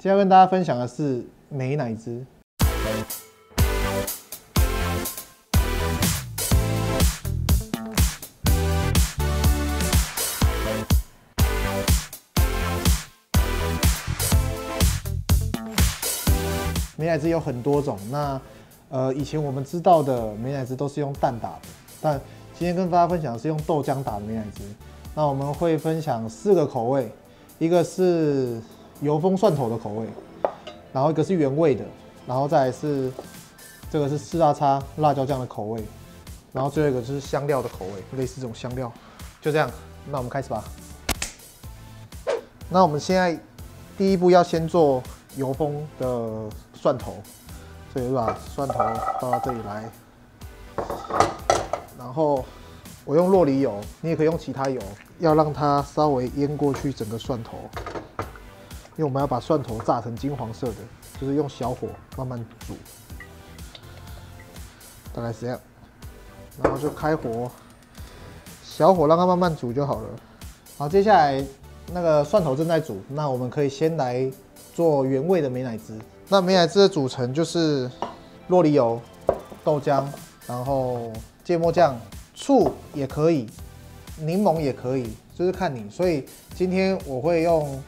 今天要跟大家分享的是美乃滋。美乃滋有很多种，那以前我们知道的美乃滋都是用蛋打的，但今天跟大家分享的是用豆浆打的美乃滋。那我们会分享4个口味，一个是油封蒜头的口味，然后一个是原味的，然后再来是这个是四大叉辣椒酱的口味，然后最后一个就是香料的口味，类似这种香料。就这样，那我们开始吧。那我们现在第一步要先做油封的蒜头，所以把蒜头倒到这里来，然后我用酪梨油，你也可以用其他油，要让它稍微淹过去整个蒜头，因为我们要把蒜头炸成金黄色的，就是用小火慢慢煮，大概是这样，然后就开火，小火让它慢慢煮就好了。好，接下来那个蒜头正在煮，那我们可以先来做原味的美乃滋。那美乃滋的组成就是酪梨油、豆浆，然后芥末酱、醋也可以，柠檬也可以，就是看你。所以今天我会用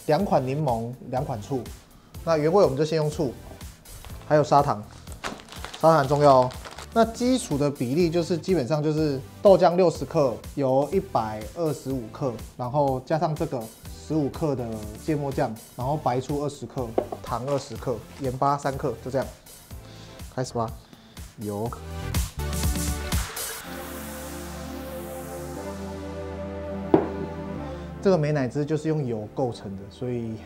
2款柠檬、2款醋。那原味我们就先用醋，还有砂糖，砂糖很重要哦。那基础的比例就是基本上就是豆浆60克，油125克，然后加上这个15克的芥末酱，然后白醋20克，糖20克，盐巴3克，就这样。开始吧，油。这个美乃滋就是用油构成的，所以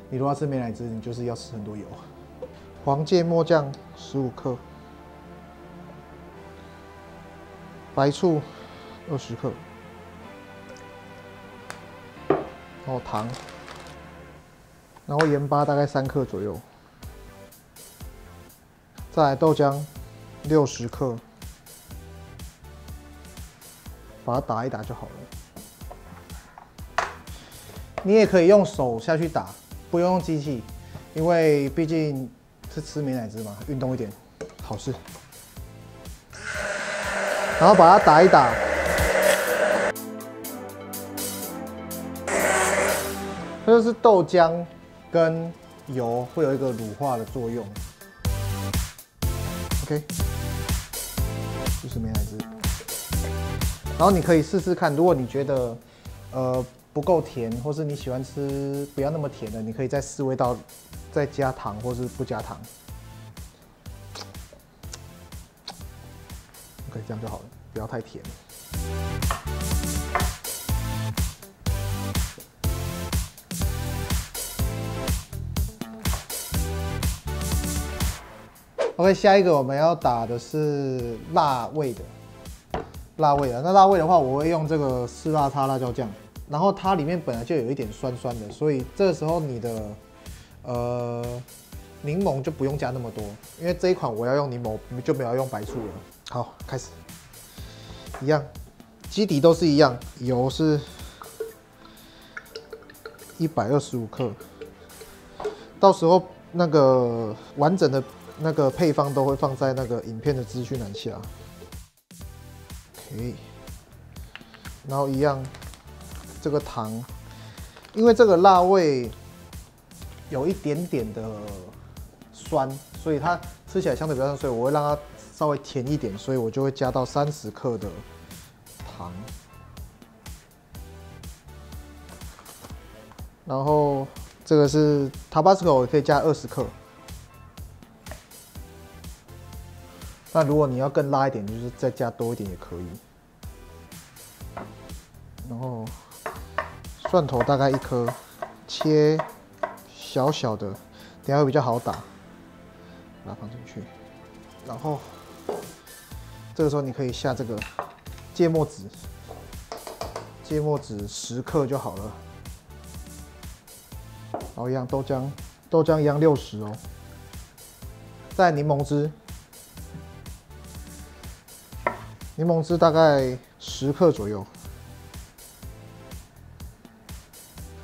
你如果要吃美乃滋，你就是要吃很多油。黄芥末酱15克，白醋20克，然后糖，然后盐巴大概3克左右，再来豆浆60克，把它打一打就好了。你也可以用手下去打，不用用机器，因为毕竟是吃美乃滋嘛，运动一点好事。然后把它打一打，这就是豆浆跟油会有一个乳化的作用。OK， 就是美乃滋。然后你可以试试看，如果你觉得不够甜，或是你喜欢吃不要那么甜的，你可以再试味道，再加糖或是不加糖。OK， 这样就好了，不要太甜。OK， 下一个我们要打的是辣味的，那辣味的话，我会用这个四辣叉辣椒酱，然后它里面本来就有一点酸酸的，所以这个时候你的柠檬就不用加那么多，因为这一款我要用柠檬，就没有用白醋了。好，开始，一样，基底都是一样，油是125克，到时候那个完整的那个配方都会放在那个影片的资讯栏下。OK， 然后一样，这个糖，因为这个辣味有一点点的酸，所以它吃起来相对比较酸，所以我会让它稍微甜一点，所以我就会加到30克的糖。然后这个是 Tabasco， 我可以加20克。那如果你要更辣一点，就是再加多一点也可以。然后蒜头大概1颗，切小小的，等下会比较好打，把它放进去。然后这个时候你可以下这个芥末籽，芥末籽10克就好了。然后一样豆浆，豆浆一样60哦。再柠檬汁。柠檬汁大概10克左右，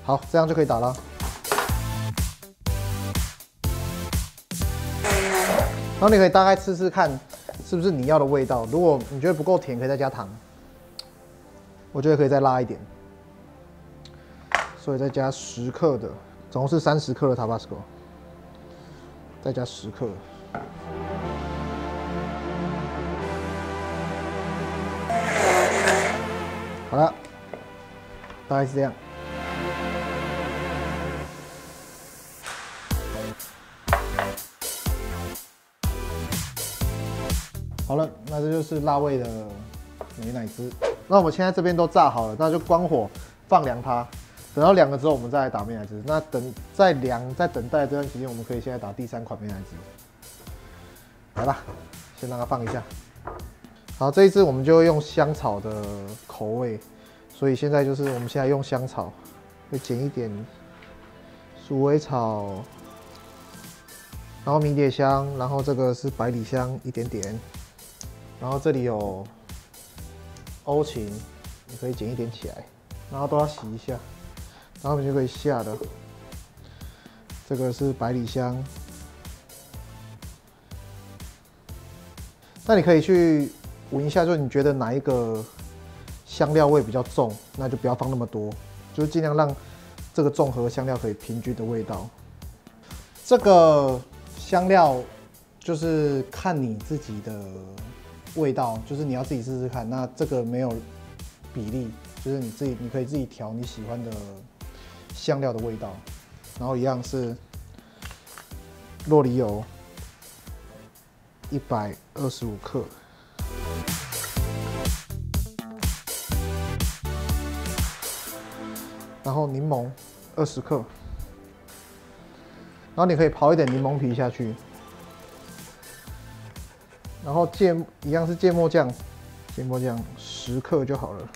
好，这样就可以打了。然后你可以大概吃吃看，是不是你要的味道。如果你觉得不够甜，可以再加糖。我觉得可以再辣一点，所以再加10克的，总共是30克的 Tabasco， 再加10克。好了，大概是这样。好了，那这就是辣味的美乃滋。那我们现在这边都炸好了，那就关火放凉它。等到凉了之后，我们再来打美乃滋。那在等待这段期间，我们可以现在打第3款美乃滋。来吧，先让它放一下。好，这一支我们就用香草的口味，所以现在就是我们现在用香草，会剪一点鼠尾草，然后迷迭香，然后这个是百里香一点点。然后这里有欧芹，你可以剪一点起来，然后都要洗一下，然后我们就可以下的。这个是百里香，那你可以去闻一下，就是你觉得哪一个香料味比较重，那就不要放那么多，就是尽量让这个综合香料可以平均的味道。这个香料就是看你自己的味道，就是你要自己试试看。那这个没有比例，就是你可以自己调你喜欢的香料的味道。然后一样是酪梨油125克，然后柠檬20克，然后你可以刨一点柠檬皮下去。然后一样是芥末酱10克就好了。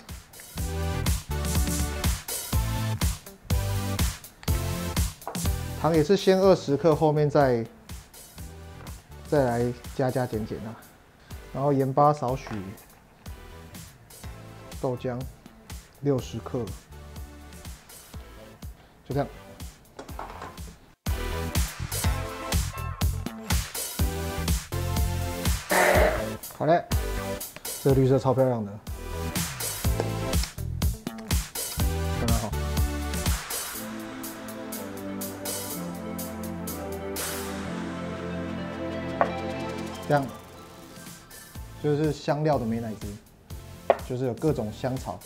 糖也是先20克，后面再来加减啊。然后盐巴少许，豆浆60克，就这样。好嘞，这个绿色超漂亮的，刚刚好。这样就是香料的美乃滋，就是有各种香草，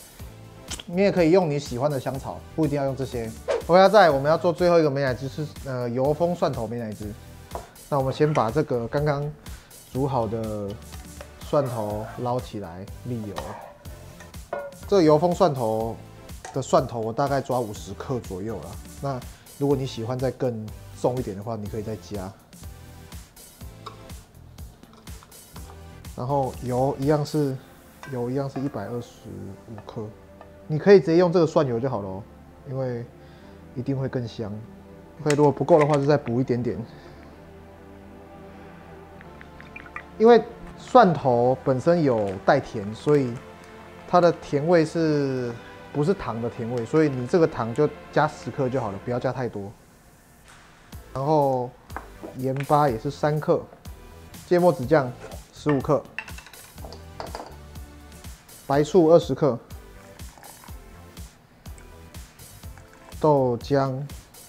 你也可以用你喜欢的香草，不一定要用这些。OK， 再来我们要做最后一个美乃滋是油封蒜头美乃滋。那我们先把这个刚刚煮好的蒜头捞起来沥油。这个油封蒜头的蒜头我大概抓50克左右啦。那如果你喜欢再更重一点的话，你可以再加。然后油一样是125克，你可以直接用这个蒜油就好了哦，因为一定会更香。OK， 如果不够的话就再补一点点。因为蒜头本身有带甜，所以它的甜味不是糖的甜味？所以你这个糖就加10克就好了，不要加太多。然后盐巴也是3克，芥末子酱15克，白醋20克，豆浆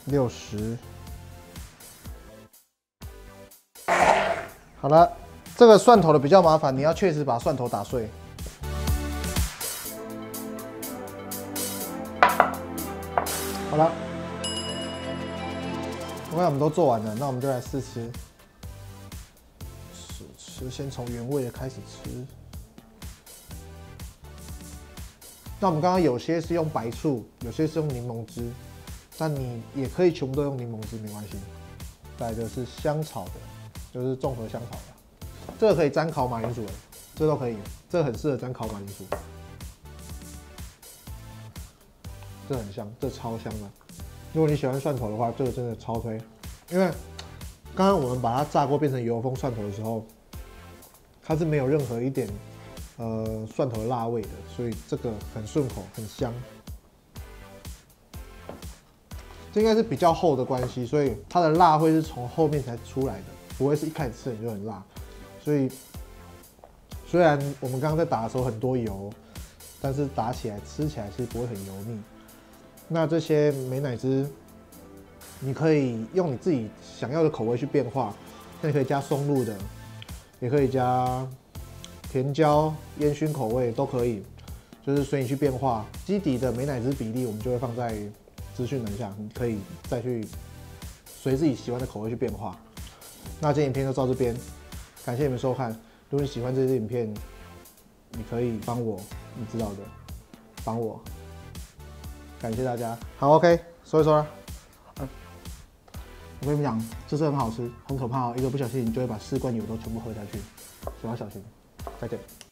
60。好了。这个蒜头的比较麻烦，你要确实把蒜头打碎。好了，OK，我们都做完了，那我们就来试吃。先从原味的开始吃。那我们刚刚有些是用白醋，有些是用柠檬汁，但你也可以全部都用柠檬汁，没关系。再来就是香草的，就是综合香草的。这个可以沾烤马铃薯，这都可以，这个很适合沾烤马铃薯，这很香，这超香的。如果你喜欢蒜头的话，这个真的超推，因为刚刚我们把它炸过变成油封蒜头的时候，它是没有任何一点蒜头的辣味的，所以这个很顺口，很香。这应该是比较厚的关系，所以它的辣会是从后面才出来的。不会是一开始吃你就很辣。所以虽然我们刚刚在打的时候很多油，但是打起来吃起来其实不会很油腻。那这些美乃滋，你可以用你自己想要的口味去变化，像你可以加松露的，也可以加甜椒、烟熏口味都可以，就是随你去变化。基底的美乃滋比例我们就会放在资讯栏下，你可以再去随自己喜欢的口味去变化。那这影片就到这边，感谢你们收看。如果你喜欢这支影片，你可以帮我，你知道的，帮我。感谢大家。好 ，OK， 说一说啦。我跟你们讲，这是很好吃，很可怕哦，一个不小心你就会把4罐油都全部喝下去，所以要小心。再见。